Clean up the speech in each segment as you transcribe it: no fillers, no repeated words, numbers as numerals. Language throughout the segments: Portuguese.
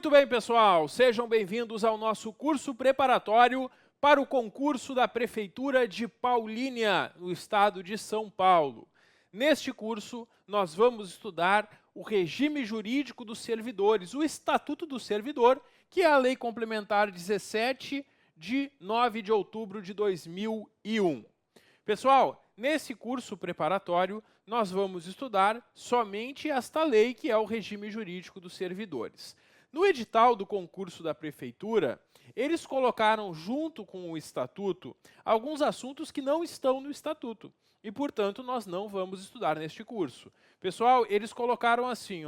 Muito bem, pessoal, sejam bem-vindos ao nosso curso preparatório para o concurso da Prefeitura de Paulínia, no estado de São Paulo. Neste curso, nós vamos estudar o regime jurídico dos servidores, o Estatuto do Servidor, que é a Lei Complementar 17, de 9 de outubro de 2001. Pessoal, nesse curso preparatório, nós vamos estudar somente esta lei, que é o regime jurídico dos servidores. No edital do concurso da Prefeitura, eles colocaram junto com o Estatuto alguns assuntos que não estão no Estatuto e, portanto, nós não vamos estudar neste curso. Pessoal, eles colocaram assim,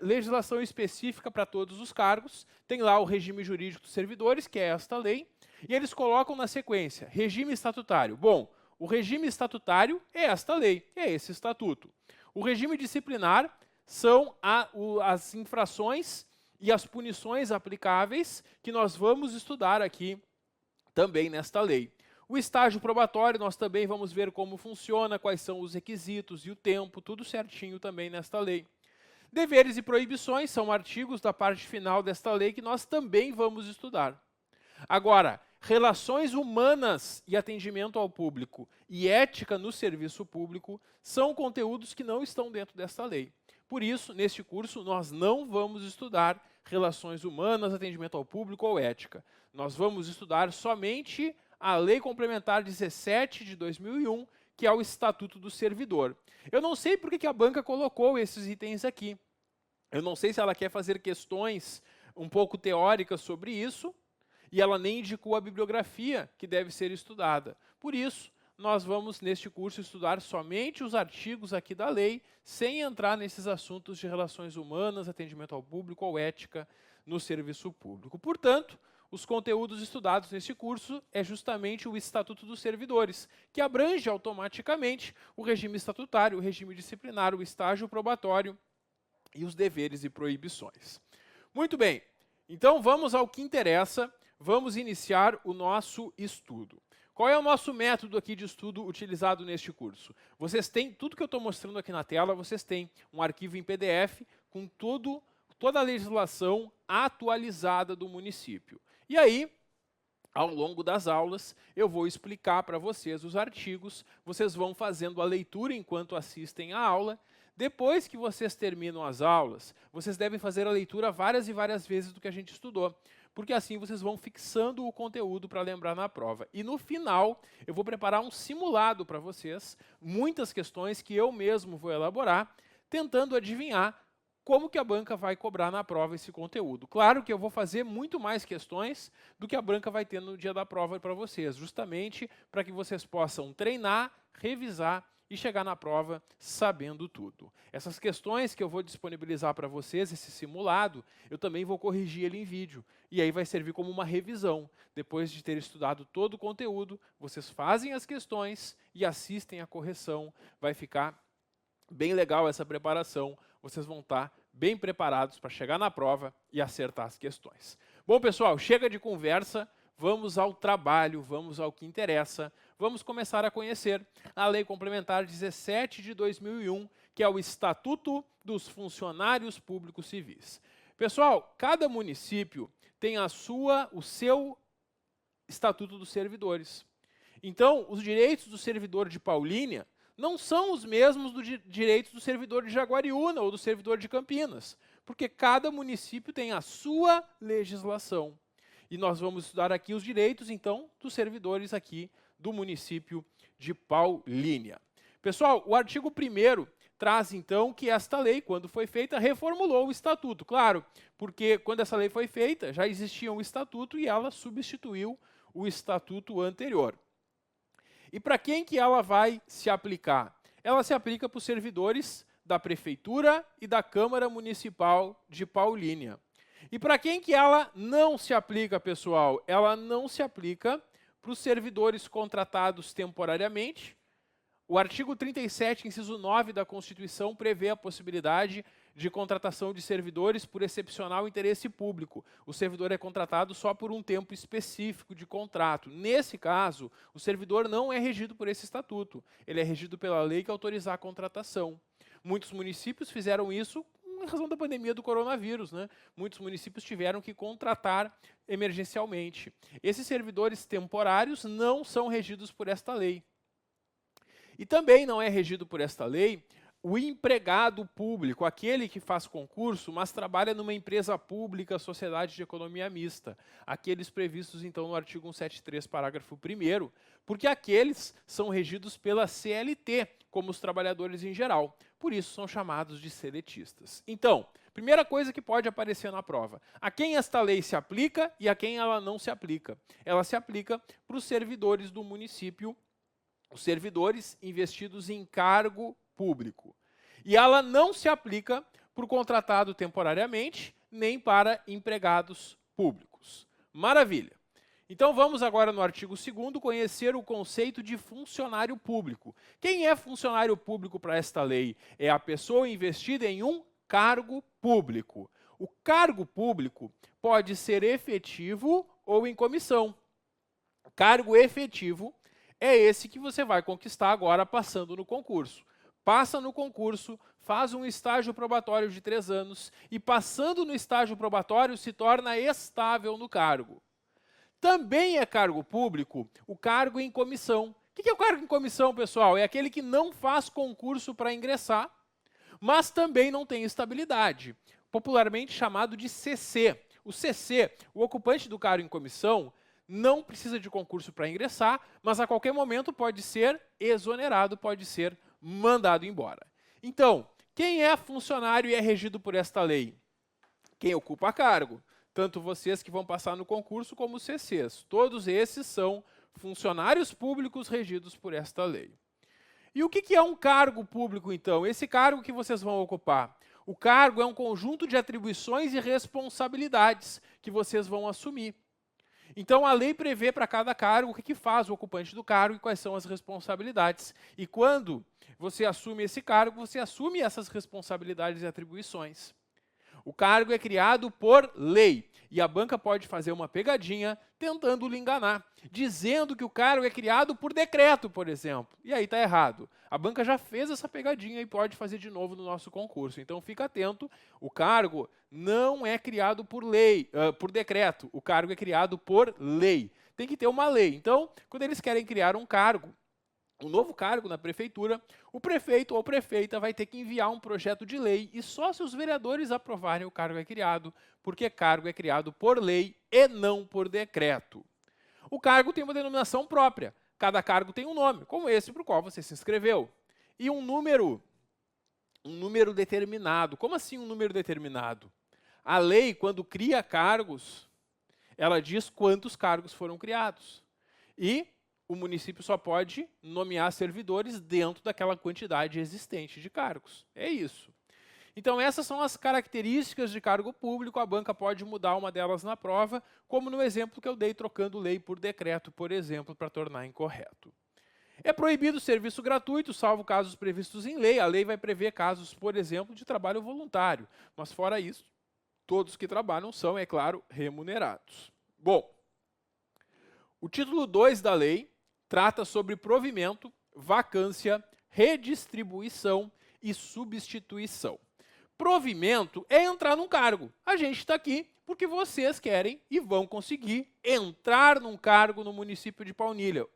legislação específica para todos os cargos, tem lá o regime jurídico dos servidores, que é esta lei, e eles colocam na sequência, regime estatutário. Bom, o regime estatutário é esta lei, é esse estatuto. O regime disciplinar são as infrações e as punições aplicáveis que nós vamos estudar aqui também nesta lei. O estágio probatório, nós também vamos ver como funciona, quais são os requisitos e o tempo, tudo certinho também nesta lei. Deveres e proibições são artigos da parte final desta lei que nós também vamos estudar. Agora, relações humanas e atendimento ao público e ética no serviço público são conteúdos que não estão dentro desta lei. Por isso, neste curso, nós não vamos estudar relações humanas, atendimento ao público ou ética. Nós vamos estudar somente a Lei Complementar 17 de 2001, que é o Estatuto do Servidor. Eu não sei por que a banca colocou esses itens aqui. Eu não sei se ela quer fazer questões um pouco teóricas sobre isso, e ela nem indicou a bibliografia que deve ser estudada. Por isso, nós vamos, neste curso, estudar somente os artigos aqui da lei, sem entrar nesses assuntos de relações humanas, atendimento ao público ou ética no serviço público. Portanto, os conteúdos estudados neste curso é justamente o Estatuto dos Servidores, que abrange automaticamente o regime estatutário, o regime disciplinar, o estágio probatório e os deveres e proibições. Muito bem, então vamos ao que interessa, vamos iniciar o nosso estudo. Qual é o nosso método aqui de estudo utilizado neste curso? Vocês têm, tudo que eu estou mostrando aqui na tela, vocês têm um arquivo em PDF com toda a legislação atualizada do município. E aí, ao longo das aulas, eu vou explicar para vocês os artigos, vocês vão fazendo a leitura enquanto assistem a aula. Depois que vocês terminam as aulas, vocês devem fazer a leitura várias e várias vezes do que a gente estudou, porque assim vocês vão fixando o conteúdo para lembrar na prova. E no final, eu vou preparar um simulado para vocês, muitas questões que eu mesmo vou elaborar, tentando adivinhar como que a banca vai cobrar na prova esse conteúdo. Claro que eu vou fazer muito mais questões do que a banca vai ter no dia da prova para vocês, justamente para que vocês possam treinar, revisar e chegar na prova sabendo tudo. Essas questões que eu vou disponibilizar para vocês, esse simulado, eu também vou corrigir ele em vídeo. E aí vai servir como uma revisão. Depois de ter estudado todo o conteúdo, vocês fazem as questões e assistem a correção. Vai ficar bem legal essa preparação. Vocês vão estar bem preparados para chegar na prova e acertar as questões. Bom, pessoal, chega de conversa. Vamos ao trabalho, vamos ao que interessa. Vamos começar a conhecer a Lei Complementar 17 de 2001, que é o Estatuto dos Funcionários Públicos Civis. Pessoal, cada município tem o seu Estatuto dos Servidores. Então, os direitos do servidor de Paulínia não são os mesmos dos direitos do servidor de Jaguariúna ou do servidor de Campinas, porque cada município tem a sua legislação. E nós vamos estudar aqui os direitos, então, dos servidores aqui do município de Paulínia. Pessoal, o artigo 1º traz, então, que esta lei, quando foi feita, reformulou o Estatuto. Claro, porque quando essa lei foi feita, já existia um Estatuto e ela substituiu o Estatuto anterior. E para quem que ela vai se aplicar? Ela se aplica para os servidores da Prefeitura e da Câmara Municipal de Paulínia. E para quem que ela não se aplica, pessoal? Ela não se aplica para os servidores contratados temporariamente. O artigo 37, inciso 9 da Constituição, prevê a possibilidade de contratação de servidores por excepcional interesse público. O servidor é contratado só por um tempo específico de contrato. Nesse caso, o servidor não é regido por esse estatuto. Ele é regido pela lei que autorizar a contratação. Muitos municípios fizeram isso em razão da pandemia do coronavírus, né? Muitos municípios tiveram que contratar emergencialmente. Esses servidores temporários não são regidos por esta lei. E também não é regido por esta lei o empregado público, aquele que faz concurso, mas trabalha numa empresa pública, sociedade de economia mista. Aqueles previstos, então, no artigo 173, parágrafo 1º, porque aqueles são regidos pela CLT, como os trabalhadores em geral. Por isso, são chamados de seletistas. Então, primeira coisa que pode aparecer na prova: a quem esta lei se aplica e a quem ela não se aplica? Ela se aplica para os servidores do município, os servidores investidos em cargo público. E ela não se aplica para o contratado temporariamente, nem para empregados públicos. Maravilha! Então vamos agora no artigo 2º conhecer o conceito de funcionário público. Quem é funcionário público para esta lei? É a pessoa investida em um cargo público. O cargo público pode ser efetivo ou em comissão. Cargo efetivo é esse que você vai conquistar agora passando no concurso. Passa no concurso, faz um estágio probatório de 3 anos e, passando no estágio probatório, se torna estável no cargo. Também é cargo público o cargo em comissão. O que é o cargo em comissão, pessoal? É aquele que não faz concurso para ingressar, mas também não tem estabilidade, popularmente chamado de CC. O CC, o ocupante do cargo em comissão, não precisa de concurso para ingressar, mas a qualquer momento pode ser exonerado, pode ser mandado embora. Então, quem é funcionário e é regido por esta lei? Quem ocupa cargo. Tanto vocês que vão passar no concurso como os CCs. Todos esses são funcionários públicos regidos por esta lei. E o que é um cargo público, então? Esse cargo que vocês vão ocupar. O cargo é um conjunto de atribuições e responsabilidades que vocês vão assumir. Então, a lei prevê para cada cargo o que faz o ocupante do cargo e quais são as responsabilidades. E quando você assume esse cargo, você assume essas responsabilidades e atribuições. O cargo é criado por lei e a banca pode fazer uma pegadinha tentando lhe enganar, dizendo que o cargo é criado por decreto, por exemplo. E aí está errado. A banca já fez essa pegadinha e pode fazer de novo no nosso concurso. Então fica atento, o cargo não é criado por lei, por decreto. O cargo é criado por lei. Tem que ter uma lei. Então, quando eles querem criar um cargo, um novo cargo na prefeitura, o prefeito ou prefeita vai ter que enviar um projeto de lei e só se os vereadores aprovarem o cargo é criado, porque cargo é criado por lei e não por decreto. O cargo tem uma denominação própria. Cada cargo tem um nome, como esse para o qual você se inscreveu. E um número determinado. Como assim um número determinado? A lei, quando cria cargos, ela diz quantos cargos foram criados. E o município só pode nomear servidores dentro daquela quantidade existente de cargos. É isso. Então, essas são as características de cargo público. A banca pode mudar uma delas na prova, como no exemplo que eu dei, trocando lei por decreto, por exemplo, para tornar incorreto. É proibido o serviço gratuito, salvo casos previstos em lei. A lei vai prever casos, por exemplo, de trabalho voluntário. Mas, fora isso, todos que trabalham são, é claro, remunerados. Bom, o título 2 da lei trata sobre provimento, vacância, redistribuição e substituição. Provimento é entrar num cargo. A gente está aqui porque vocês querem e vão conseguir entrar num cargo no município de Paulínia.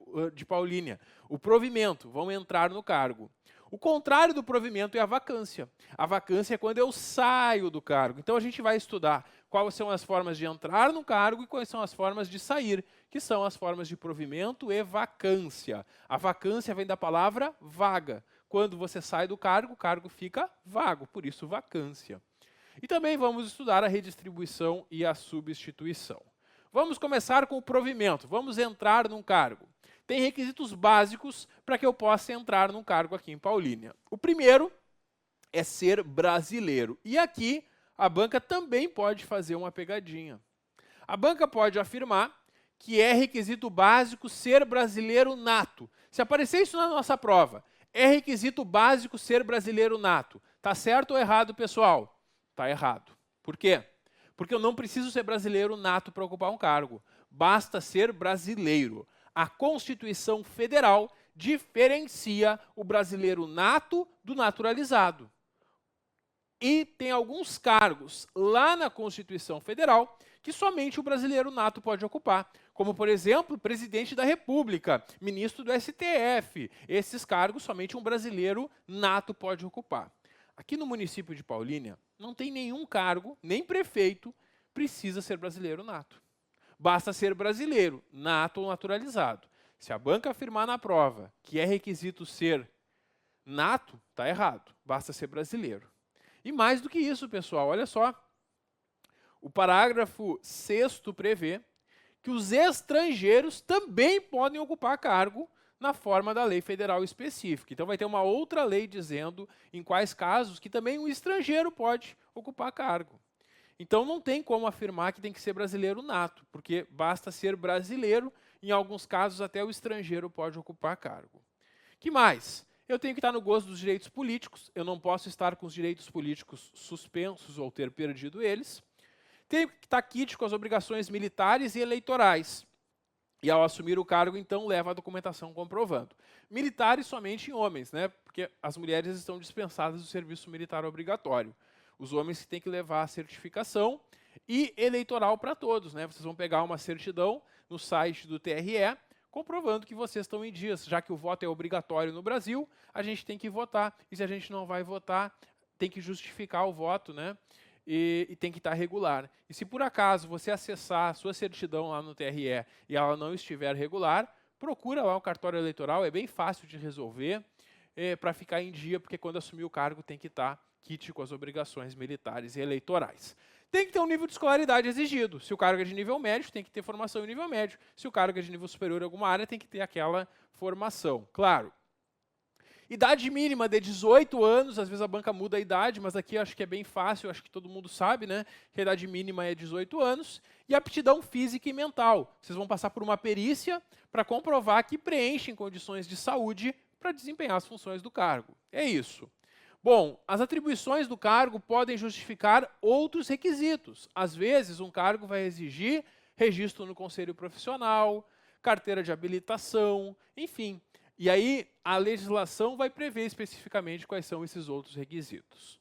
O provimento, vão entrar no cargo. O contrário do provimento é a vacância. A vacância é quando eu saio do cargo. Então a gente vai estudar quais são as formas de entrar no cargo e quais são as formas de sair, que são as formas de provimento e vacância. A vacância vem da palavra vaga. Quando você sai do cargo, o cargo fica vago, por isso vacância. E também vamos estudar a redistribuição e a substituição. Vamos começar com o provimento, vamos entrar num cargo. Tem requisitos básicos para que eu possa entrar num cargo aqui em Paulínia. O primeiro é ser brasileiro. E aqui a banca também pode fazer uma pegadinha. A banca pode afirmar que é requisito básico ser brasileiro nato. Se aparecer isso na nossa prova, é requisito básico ser brasileiro nato. Tá certo ou errado, pessoal? Tá errado. Por quê? Porque eu não preciso ser brasileiro nato para ocupar um cargo. Basta ser brasileiro. A Constituição Federal diferencia o brasileiro nato do naturalizado. E tem alguns cargos lá na Constituição Federal que somente o brasileiro nato pode ocupar, como, por exemplo, presidente da República, ministro do STF. Esses cargos somente um brasileiro nato pode ocupar. Aqui no município de Paulínia, não tem nenhum cargo, nem prefeito, precisa ser brasileiro nato. Basta ser brasileiro, nato ou naturalizado. Se a banca afirmar na prova que é requisito ser nato, está errado. Basta ser brasileiro. E mais do que isso, pessoal, olha só. O parágrafo 6º prevê que os estrangeiros também podem ocupar cargo na forma da lei federal específica. Então vai ter uma outra lei dizendo em quais casos que também um estrangeiro pode ocupar cargo. Então não tem como afirmar que tem que ser brasileiro nato, porque basta ser brasileiro, em alguns casos até o estrangeiro pode ocupar cargo. Que mais? Eu tenho que estar no gozo dos direitos políticos, eu não posso estar com os direitos políticos suspensos ou ter perdido eles. Tenho que estar quite com as obrigações militares e eleitorais. E ao assumir o cargo, então, leva a documentação comprovando. Militares somente em homens, né? Porque as mulheres estão dispensadas do serviço militar obrigatório. Os homens que têm que levar a certificação e eleitoral para todos, né? Vocês vão pegar uma certidão no site do TRE, comprovando que vocês estão em dias. Já que o voto é obrigatório no Brasil, a gente tem que votar. E se a gente não vai votar, tem que justificar o voto, né? E tem que estar regular. E se por acaso você acessar a sua certidão lá no TRE e ela não estiver regular, procura lá o cartório eleitoral, é bem fácil de resolver, para ficar em dia, porque quando assumir o cargo tem que estar quite com as obrigações militares e eleitorais. Tem que ter um nível de escolaridade exigido. Se o cargo é de nível médio, tem que ter formação em nível médio. Se o cargo é de nível superior em alguma área, tem que ter aquela formação. Claro. Idade mínima de 18 anos, às vezes a banca muda a idade, mas aqui eu acho que é bem fácil, acho que todo mundo sabe, né? Que a idade mínima é 18 anos. E aptidão física e mental. Vocês vão passar por uma perícia para comprovar que preenchem condições de saúde para desempenhar as funções do cargo. É isso. Bom, as atribuições do cargo podem justificar outros requisitos. Às vezes, um cargo vai exigir registro no conselho profissional, carteira de habilitação, enfim. E aí, a legislação vai prever especificamente quais são esses outros requisitos.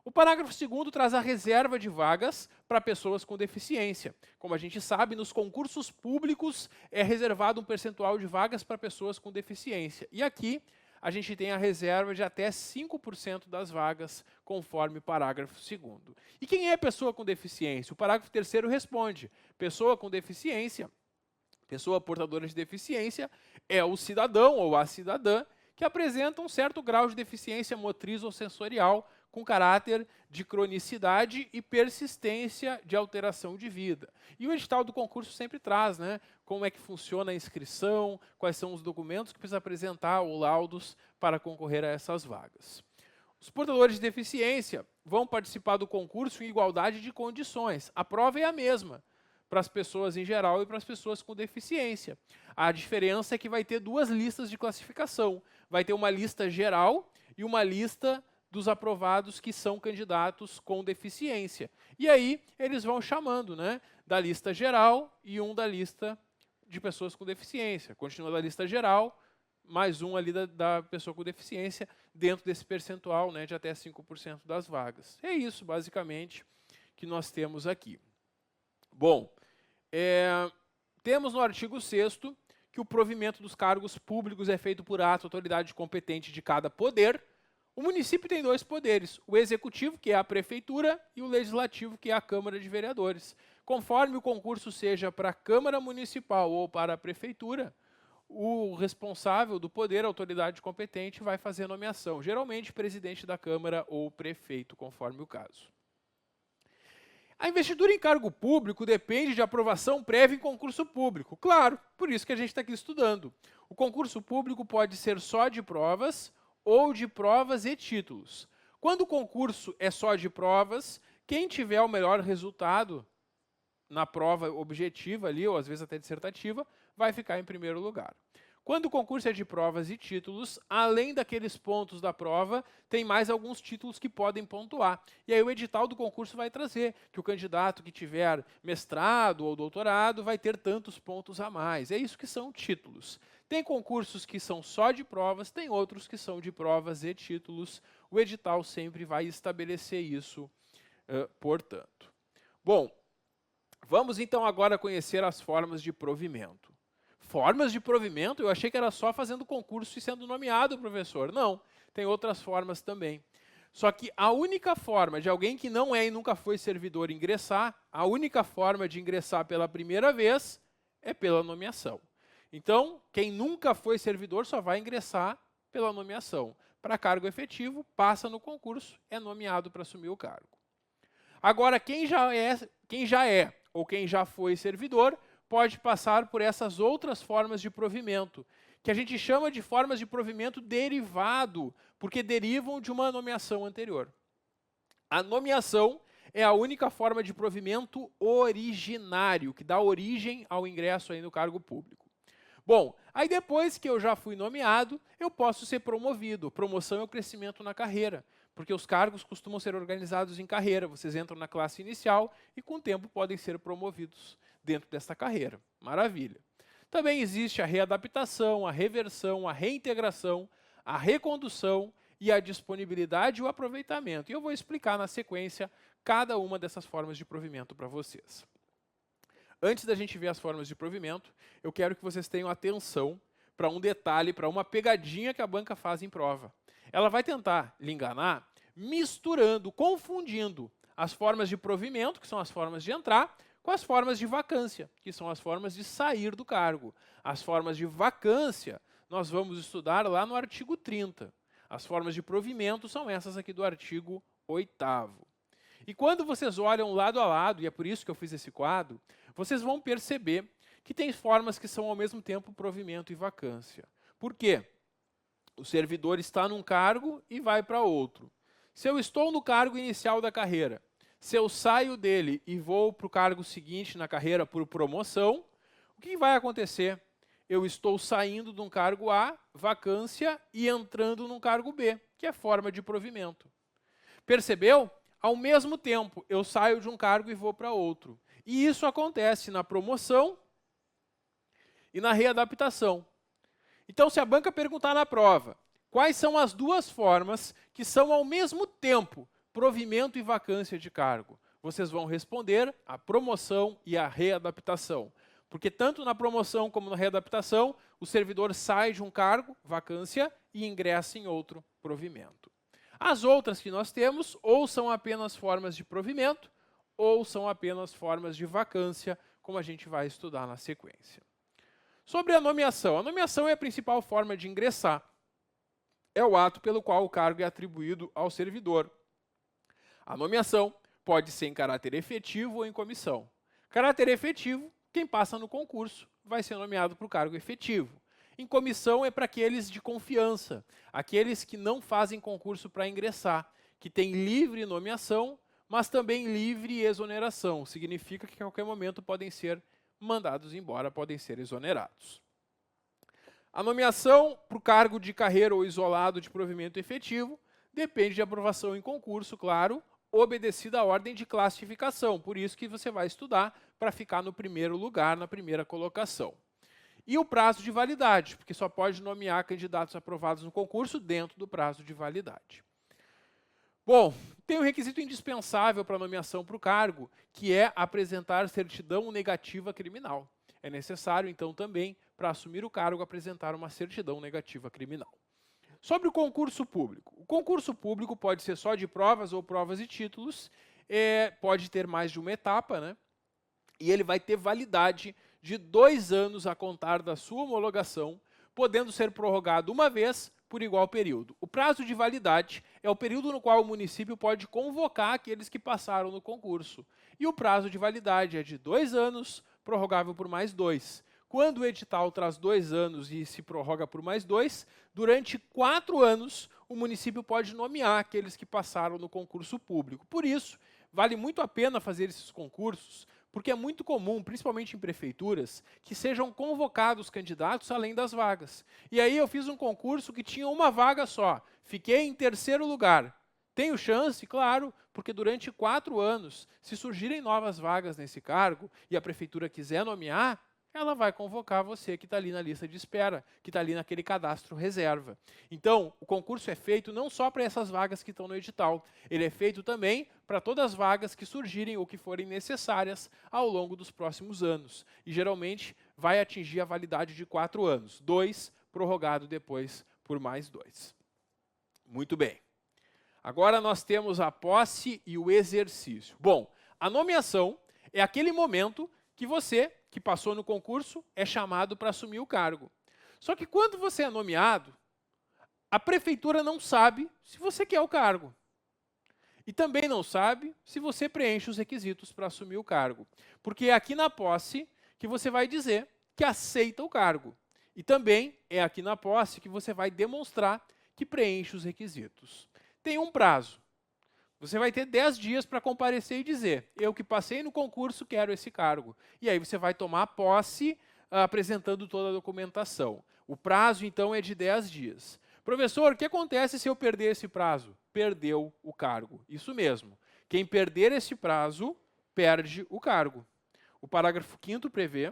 O parágrafo 2º traz a reserva de vagas para pessoas com deficiência. Como a gente sabe, nos concursos públicos é reservado um percentual de vagas para pessoas com deficiência. E aqui, a gente tem a reserva de até 5% das vagas, conforme o parágrafo 2º. E quem é pessoa com deficiência? O parágrafo 3º responde: pessoa com deficiência, pessoa portadora de deficiência, é o cidadão ou a cidadã que apresenta um certo grau de deficiência motriz ou sensorial com caráter de cronicidade e persistência de alteração de vida. E o edital do concurso sempre traz, né, como é que funciona a inscrição, quais são os documentos que precisa apresentar ou laudos para concorrer a essas vagas. Os portadores de deficiência vão participar do concurso em igualdade de condições. A prova é a mesma para as pessoas em geral e para as pessoas com deficiência. A diferença é que vai ter duas listas de classificação. Vai ter uma lista geral e uma lista dos aprovados que são candidatos com deficiência. E aí eles vão chamando, né, da lista geral e um da lista de pessoas com deficiência. Continua da lista geral, mais um ali da pessoa com deficiência, dentro desse percentual, né, de até 5% das vagas. É isso, basicamente, que nós temos aqui. Bom, temos no artigo 6º que o provimento dos cargos públicos é feito por ato autoridade competente de cada poder. O município tem dois poderes, o executivo, que é a prefeitura, e o legislativo, que é a Câmara de Vereadores. Conforme o concurso seja para a Câmara Municipal ou para a prefeitura, o responsável do poder, a autoridade competente, vai fazer a nomeação, geralmente presidente da Câmara ou prefeito, conforme o caso. A investidura em cargo público depende de aprovação prévia em concurso público. Claro, por isso que a gente está aqui estudando. O concurso público pode ser só de provas ou de provas e títulos. Quando o concurso é só de provas, quem tiver o melhor resultado na prova objetiva ali, ou às vezes até dissertativa, vai ficar em primeiro lugar. Quando o concurso é de provas e títulos, além daqueles pontos da prova, tem mais alguns títulos que podem pontuar. E aí o edital do concurso vai trazer que o candidato que tiver mestrado ou doutorado vai ter tantos pontos a mais. É isso que são títulos. Tem concursos que são só de provas, tem outros que são de provas e títulos. O edital sempre vai estabelecer isso, portanto. Bom, vamos então agora conhecer as formas de provimento. Formas de provimento? Eu achei que era só fazendo concurso e sendo nomeado, professor. Não, tem outras formas também. Só que a única forma de alguém que não é e nunca foi servidor ingressar, a única forma de ingressar pela primeira vez é pela nomeação. Então, quem nunca foi servidor só vai ingressar pela nomeação. Para cargo efetivo, passa no concurso, é nomeado para assumir o cargo. Agora, quem já é ou quem já foi servidor, pode passar por essas outras formas de provimento, que a gente chama de formas de provimento derivado, porque derivam de uma nomeação anterior. A nomeação é a única forma de provimento originário, que dá origem ao ingresso aí no cargo público. Bom, aí depois que eu já fui nomeado, eu posso ser promovido. Promoção é o crescimento na carreira, porque os cargos costumam ser organizados em carreira. Vocês entram na classe inicial e com o tempo podem ser promovidos dentro dessa carreira. Maravilha. Também existe a readaptação, a reversão, a reintegração, a recondução e a disponibilidade e o aproveitamento. E eu vou explicar na sequência cada uma dessas formas de provimento para vocês. Antes da gente ver as formas de provimento, eu quero que vocês tenham atenção para um detalhe, para uma pegadinha que a banca faz em prova. Ela vai tentar lhe enganar misturando, confundindo as formas de provimento, que são as formas de entrar, com as formas de vacância, que são as formas de sair do cargo. As formas de vacância nós vamos estudar lá no artigo 30. As formas de provimento são essas aqui do artigo 8º. E quando vocês olham lado a lado, e é por isso que eu fiz esse quadro, vocês vão perceber que tem formas que são ao mesmo tempo provimento e vacância. Por quê? O servidor está num cargo e vai para outro. Se eu estou no cargo inicial da carreira, se eu saio dele e vou para o cargo seguinte na carreira por promoção, o que vai acontecer? Eu estou saindo de um cargo A, vacância, e entrando num cargo B, que é forma de provimento. Percebeu? Ao mesmo tempo, eu saio de um cargo e vou para outro. E isso acontece na promoção e na readaptação. Então, se a banca perguntar na prova, quais são as duas formas que são ao mesmo tempo provimento e vacância de cargo? Vocês vão responder a promoção e a readaptação. Porque tanto na promoção como na readaptação, o servidor sai de um cargo, vacância, e ingressa em outro, provimento. As outras que nós temos, ou são apenas formas de provimento, ou são apenas formas de vacância, como a gente vai estudar na sequência. Sobre a nomeação é a principal forma de ingressar. É o ato pelo qual o cargo é atribuído ao servidor. A nomeação pode ser em caráter efetivo ou em comissão. Caráter efetivo, quem passa no concurso vai ser nomeado para o cargo efetivo. Em comissão é para aqueles de confiança, aqueles que não fazem concurso para ingressar, que têm livre nomeação, mas também livre exoneração. Significa que a qualquer momento podem ser mandados embora, podem ser exonerados. A nomeação para o cargo de carreira ou isolado de provimento efetivo depende de aprovação em concurso, claro, obedecida à ordem de classificação. Por isso que você vai estudar para ficar no primeiro lugar, na primeira colocação. E o prazo de validade, porque só pode nomear candidatos aprovados no concurso dentro do prazo de validade. Bom, tem um requisito indispensável para a nomeação para o cargo, que é apresentar certidão negativa criminal. É necessário, então, também, para assumir o cargo, apresentar uma certidão negativa criminal. Sobre o concurso público. O concurso público pode ser só de provas ou provas e títulos, pode ter mais de uma etapa, né? E ele vai ter validade de 2 anos a contar da sua homologação, podendo ser prorrogado uma vez por igual período. O prazo de validade é o período no qual o município pode convocar aqueles que passaram no concurso. E o prazo de validade é de 2 anos, prorrogável por mais 2. Quando o edital traz 2 anos e se prorroga por mais 2, durante 4 anos o município pode nomear aqueles que passaram no concurso público. Por isso, vale muito a pena fazer esses concursos, porque é muito comum, principalmente em prefeituras, que sejam convocados candidatos além das vagas. E aí eu fiz um concurso que tinha uma vaga só, fiquei em 3º lugar. Tenho chance? Claro, porque durante 4 anos, se surgirem novas vagas nesse cargo e a prefeitura quiser nomear, ela vai convocar você que está ali na lista de espera, que está ali naquele cadastro reserva. Então, o concurso é feito não só para essas vagas que estão no edital, ele é feito também para todas as vagas que surgirem ou que forem necessárias ao longo dos próximos anos. E geralmente vai atingir a validade de 4 anos, 2 prorrogado depois por mais 2. Muito bem. Agora nós temos a posse e o exercício. Bom, a nomeação é aquele momento que você, que passou no concurso, é chamado para assumir o cargo. Só que quando você é nomeado, a prefeitura não sabe se você quer o cargo. E também não sabe se você preenche os requisitos para assumir o cargo. Porque é aqui na posse que você vai dizer que aceita o cargo. E também é aqui na posse que você vai demonstrar que preenche os requisitos. Tem um prazo. Você vai ter 10 dias para comparecer e dizer, eu que passei no concurso quero esse cargo. E aí você vai tomar posse apresentando toda a documentação. O prazo, então, é de 10 dias. Professor, o que acontece se eu perder esse prazo? Perdeu o cargo. Isso mesmo. Quem perder esse prazo, perde o cargo. O parágrafo 5º prevê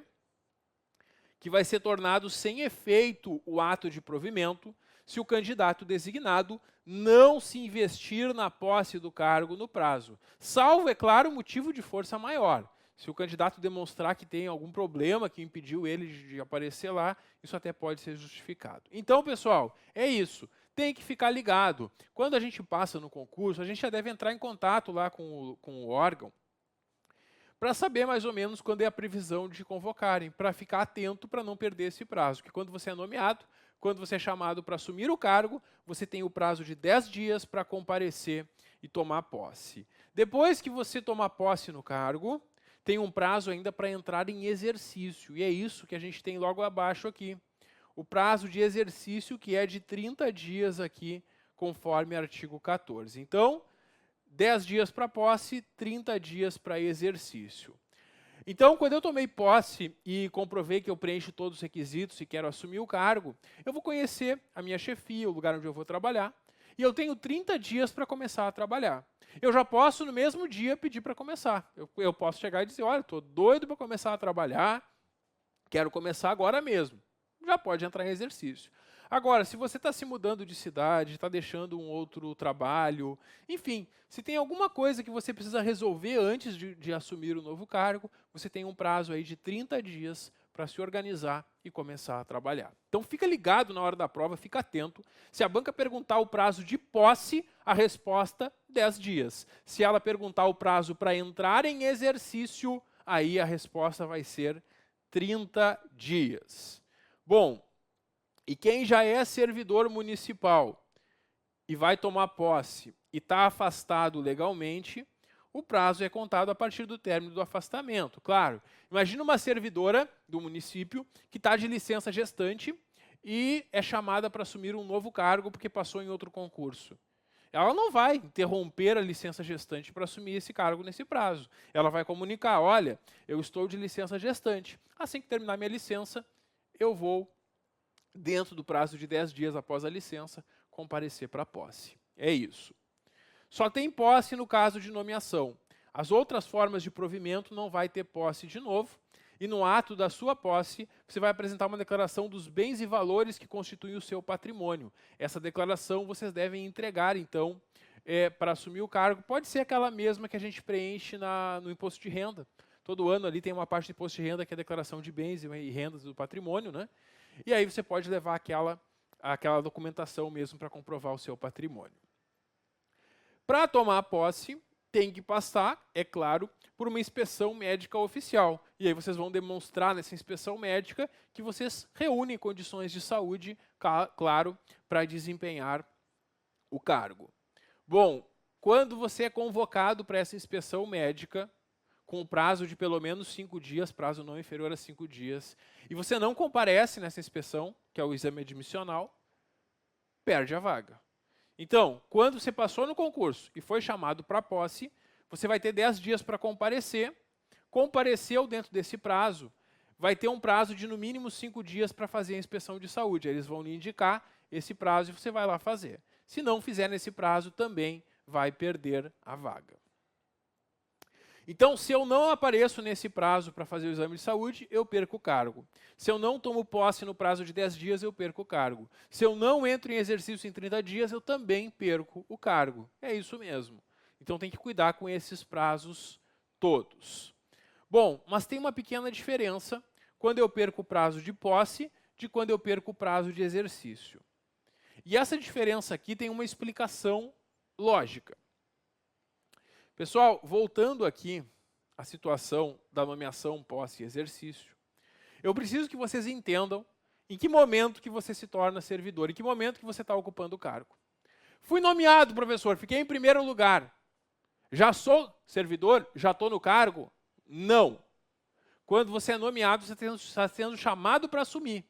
que vai ser tornado sem efeito o ato de provimento se o candidato designado não se investir na posse do cargo no prazo, salvo, é claro, motivo de força maior. Se o candidato demonstrar que tem algum problema que impediu ele de aparecer lá, isso até pode ser justificado. Então, pessoal, é isso. Tem que ficar ligado. Quando a gente passa no concurso, a gente já deve entrar em contato lá com o órgão para saber mais ou menos quando é a previsão de convocarem, para ficar atento para não perder esse prazo, porque quando você é nomeado, quando você é chamado para assumir o cargo, você tem o prazo de 10 dias para comparecer e tomar posse. Depois que você tomar posse no cargo, tem um prazo ainda para entrar em exercício, e é isso que a gente tem logo abaixo aqui. O prazo de exercício, que é de 30 dias aqui, conforme artigo 14. Então, 10 dias para posse, 30 dias para exercício. Então, quando eu tomei posse e comprovei que eu preencho todos os requisitos e quero assumir o cargo, eu vou conhecer a minha chefia, o lugar onde eu vou trabalhar, e eu tenho 30 dias para começar a trabalhar. Eu já posso, no mesmo dia, pedir para começar. Eu posso chegar e dizer, olha, estou doido para começar a trabalhar, quero começar agora mesmo. Já pode entrar em exercício. Agora, se você está se mudando de cidade, está deixando um outro trabalho, enfim, se tem alguma coisa que você precisa resolver antes de assumir o novo cargo, você tem um prazo aí de 30 dias para se organizar e começar a trabalhar. Então, fica ligado na hora da prova, fica atento. Se a banca perguntar o prazo de posse, a resposta, 10 dias. Se ela perguntar o prazo para entrar em exercício, aí a resposta vai ser 30 dias. Bom, e quem já é servidor municipal e vai tomar posse e está afastado legalmente, o prazo é contado a partir do término do afastamento. Claro, imagina uma servidora do município que está de licença gestante e é chamada para assumir um novo cargo porque passou em outro concurso. Ela não vai interromper a licença gestante para assumir esse cargo nesse prazo. Ela vai comunicar, olha, eu estou de licença gestante. Assim que terminar minha licença, eu vou, dentro do prazo de 10 dias após a licença, comparecer para a posse. É isso. Só tem posse no caso de nomeação. As outras formas de provimento não vai ter posse de novo. E no ato da sua posse, você vai apresentar uma declaração dos bens e valores que constituem o seu patrimônio. Essa declaração vocês devem entregar, então, para assumir o cargo. Pode ser aquela mesma que a gente preenche no imposto de renda. Todo ano ali tem uma parte do imposto de renda que é a declaração de bens e rendas do patrimônio, né? E aí você pode levar aquela documentação mesmo para comprovar o seu patrimônio. Para tomar posse, tem que passar, é claro, por uma inspeção médica oficial. E aí vocês vão demonstrar nessa inspeção médica que vocês reúnem condições de saúde, claro, para desempenhar o cargo. Bom, quando você é convocado para essa inspeção médica, com prazo de pelo menos 5 dias, prazo não inferior a 5 dias, e você não comparece nessa inspeção, que é o exame admissional, perde a vaga. Então, quando você passou no concurso e foi chamado para posse, você vai ter 10 dias para comparecer. Compareceu dentro desse prazo, vai ter um prazo de no mínimo 5 dias para fazer a inspeção de saúde. Eles vão lhe indicar esse prazo e você vai lá fazer. Se não fizer nesse prazo, também vai perder a vaga. Então, se eu não apareço nesse prazo para fazer o exame de saúde, eu perco o cargo. Se eu não tomo posse no prazo de 10 dias, eu perco o cargo. Se eu não entro em exercício em 30 dias, eu também perco o cargo. É isso mesmo. Então, tem que cuidar com esses prazos todos. Bom, mas tem uma pequena diferença quando eu perco o prazo de posse de quando eu perco o prazo de exercício. E essa diferença aqui tem uma explicação lógica. Pessoal, voltando aqui à situação da nomeação, posse e exercício, eu preciso que vocês entendam em que momento que você se torna servidor, em que momento que você está ocupando o cargo. Fui nomeado, professor, fiquei em primeiro lugar. Já sou servidor? Já estou no cargo? Não. Quando você é nomeado, você está sendo chamado para assumir.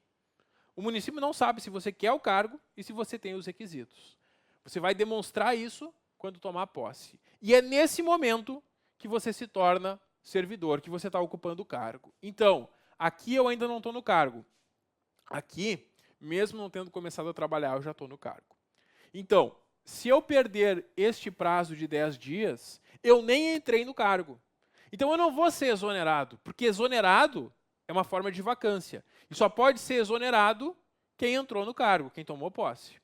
O município não sabe se você quer o cargo e se você tem os requisitos. Você vai demonstrar isso quando tomar posse. E é nesse momento que você se torna servidor, que você está ocupando o cargo. Então, aqui eu ainda não estou no cargo. Aqui, mesmo não tendo começado a trabalhar, eu já estou no cargo. Então, se eu perder este prazo de 10 dias, eu nem entrei no cargo. Então, eu não vou ser exonerado, porque exonerado é uma forma de vacância. E só pode ser exonerado quem entrou no cargo, quem tomou posse.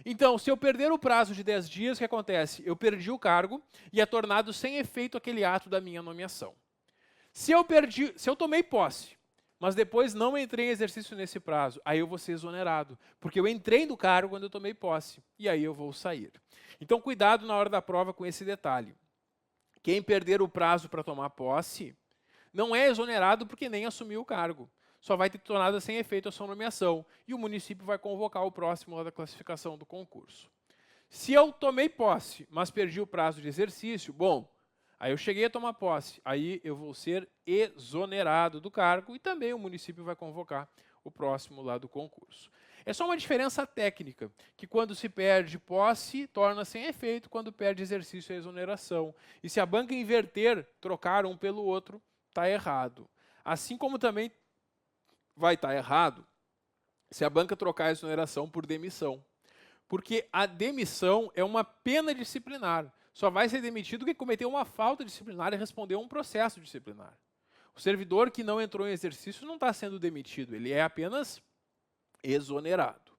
Então, se eu perder o prazo de 10 dias, o que acontece? Eu perdi o cargo e é tornado sem efeito aquele ato da minha nomeação. Se eu tomei posse, mas depois não entrei em exercício nesse prazo, aí eu vou ser exonerado, porque eu entrei no cargo quando eu tomei posse, e aí eu vou sair. Então, cuidado na hora da prova com esse detalhe. Quem perder o prazo para tomar posse não é exonerado porque nem assumiu o cargo. Só vai ter tornado sem efeito a sua nomeação e o município vai convocar o próximo lá da classificação do concurso. Se eu tomei posse, mas perdi o prazo de exercício, bom, aí eu cheguei a tomar posse, aí eu vou ser exonerado do cargo e também o município vai convocar o próximo lá do concurso. É só uma diferença técnica, que quando se perde posse, torna sem efeito, quando perde exercício é exoneração. E se a banca inverter, trocar um pelo outro, está errado. Assim como também vai estar errado se a banca trocar a exoneração por demissão. Porque a demissão é uma pena disciplinar. Só vai ser demitido quem cometeu uma falta disciplinar e respondeu a um processo disciplinar. O servidor que não entrou em exercício não está sendo demitido, ele é apenas exonerado.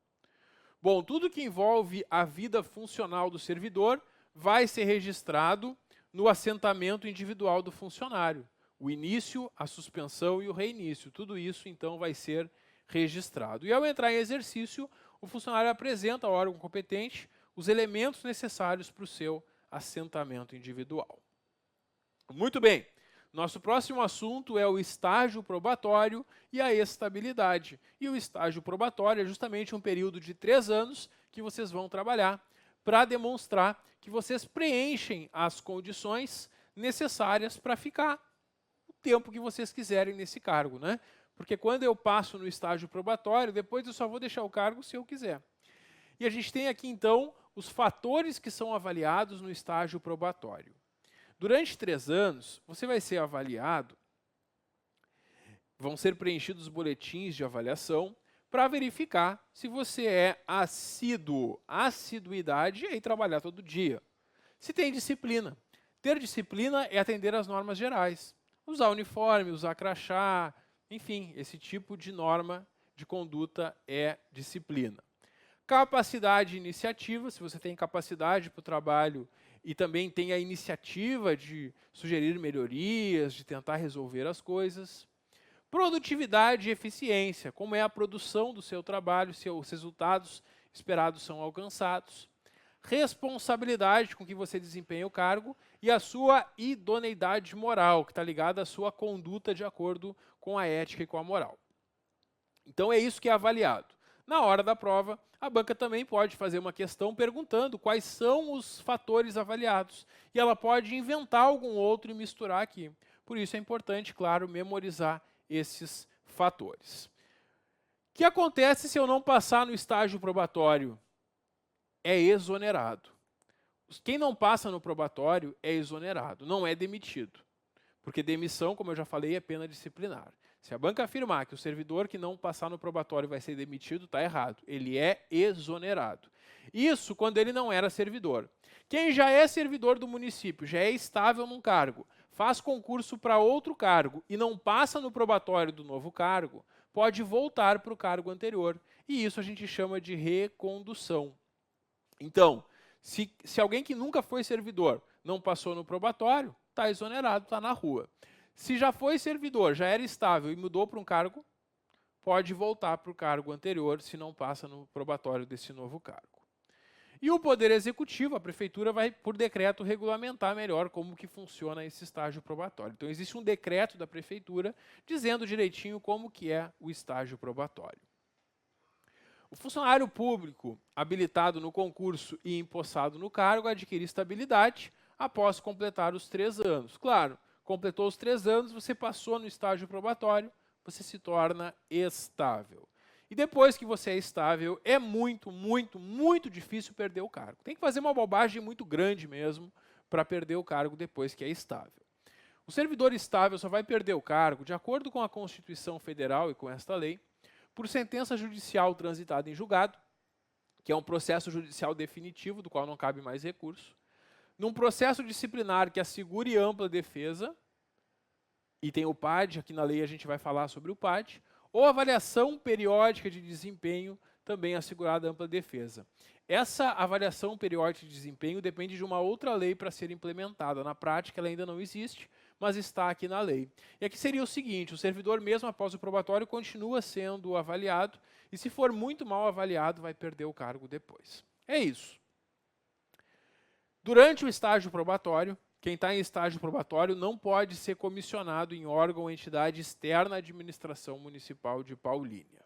Bom, tudo que envolve a vida funcional do servidor vai ser registrado no assentamento individual do funcionário. O início, a suspensão e o reinício. Tudo isso, então, vai ser registrado. E ao entrar em exercício, o funcionário apresenta ao órgão competente os elementos necessários para o seu assentamento individual. Muito bem. Nosso próximo assunto é o estágio probatório e a estabilidade. E o estágio probatório é justamente um período de 3 anos que vocês vão trabalhar para demonstrar que vocês preenchem as condições necessárias para ficar tempo que vocês quiserem nesse cargo, né? Porque quando eu passo no estágio probatório, depois eu só vou deixar o cargo se eu quiser. E a gente tem aqui, então, os fatores que são avaliados no estágio probatório. Durante 3 anos, você vai ser avaliado, vão ser preenchidos boletins de avaliação para verificar se você é assíduo. Assiduidade é ir trabalhar todo dia. Se tem disciplina. Ter disciplina é atender às normas gerais. Usar uniforme, usar crachá, enfim, esse tipo de norma de conduta é disciplina. Capacidade e iniciativa, se você tem capacidade para o trabalho e também tem a iniciativa de sugerir melhorias, de tentar resolver as coisas. Produtividade e eficiência, como é a produção do seu trabalho, se os resultados esperados são alcançados. Responsabilidade com que você desempenha o cargo e a sua idoneidade moral, que está ligada à sua conduta de acordo com a ética e com a moral. Então é isso que é avaliado. Na hora da prova, a banca também pode fazer uma questão perguntando quais são os fatores avaliados. E ela pode inventar algum outro e misturar aqui. Por isso é importante, claro, memorizar esses fatores. O que acontece se eu não passar no estágio probatório? É exonerado. Quem não passa no probatório é exonerado, não é demitido. Porque demissão, como eu já falei, é pena disciplinar. Se a banca afirmar que o servidor que não passar no probatório vai ser demitido, está errado. Ele é exonerado. Isso quando ele não era servidor. Quem já é servidor do município, já é estável num cargo, faz concurso para outro cargo e não passa no probatório do novo cargo, pode voltar para o cargo anterior. E isso a gente chama de recondução. Então, se alguém que nunca foi servidor não passou no probatório, está exonerado, está na rua. Se já foi servidor, já era estável e mudou para um cargo, pode voltar para o cargo anterior se não passa no probatório desse novo cargo. E o Poder Executivo, a Prefeitura, vai, por decreto, regulamentar melhor como que funciona esse estágio probatório. Então, existe um decreto da Prefeitura dizendo direitinho como que é o estágio probatório. O funcionário público habilitado no concurso e empossado no cargo adquire estabilidade após completar os 3 anos. Claro, completou os 3 anos, você passou no estágio probatório, você se torna estável. E depois que você é estável, é muito, muito, muito difícil perder o cargo. Tem que fazer uma bobagem muito grande mesmo para perder o cargo depois que é estável. O servidor estável só vai perder o cargo, de acordo com a Constituição Federal e com esta lei, por sentença judicial transitada em julgado, que é um processo judicial definitivo, do qual não cabe mais recurso, num processo disciplinar que assegure ampla defesa, e tem o PAD, aqui na lei a gente vai falar sobre o PAD, ou avaliação periódica de desempenho, também assegurada ampla defesa. Essa avaliação periódica de desempenho depende de uma outra lei para ser implementada. Na prática, ela ainda não existe, mas está aqui na lei. E aqui seria o seguinte, o servidor mesmo após o probatório continua sendo avaliado, e se for muito mal avaliado, vai perder o cargo depois. É isso. Durante o estágio probatório, quem está em estágio probatório não pode ser comissionado em órgão ou entidade externa à administração municipal de Paulínia.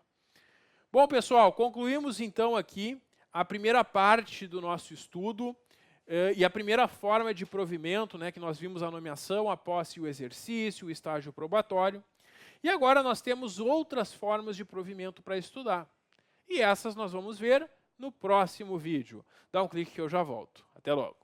Bom, pessoal, concluímos então aqui a primeira parte do nosso estudo e a primeira forma de provimento, né, que nós vimos a nomeação, a posse e o exercício, o estágio probatório. E agora nós temos outras formas de provimento para estudar. E essas nós vamos ver no próximo vídeo. Dá um clique que eu já volto. Até logo.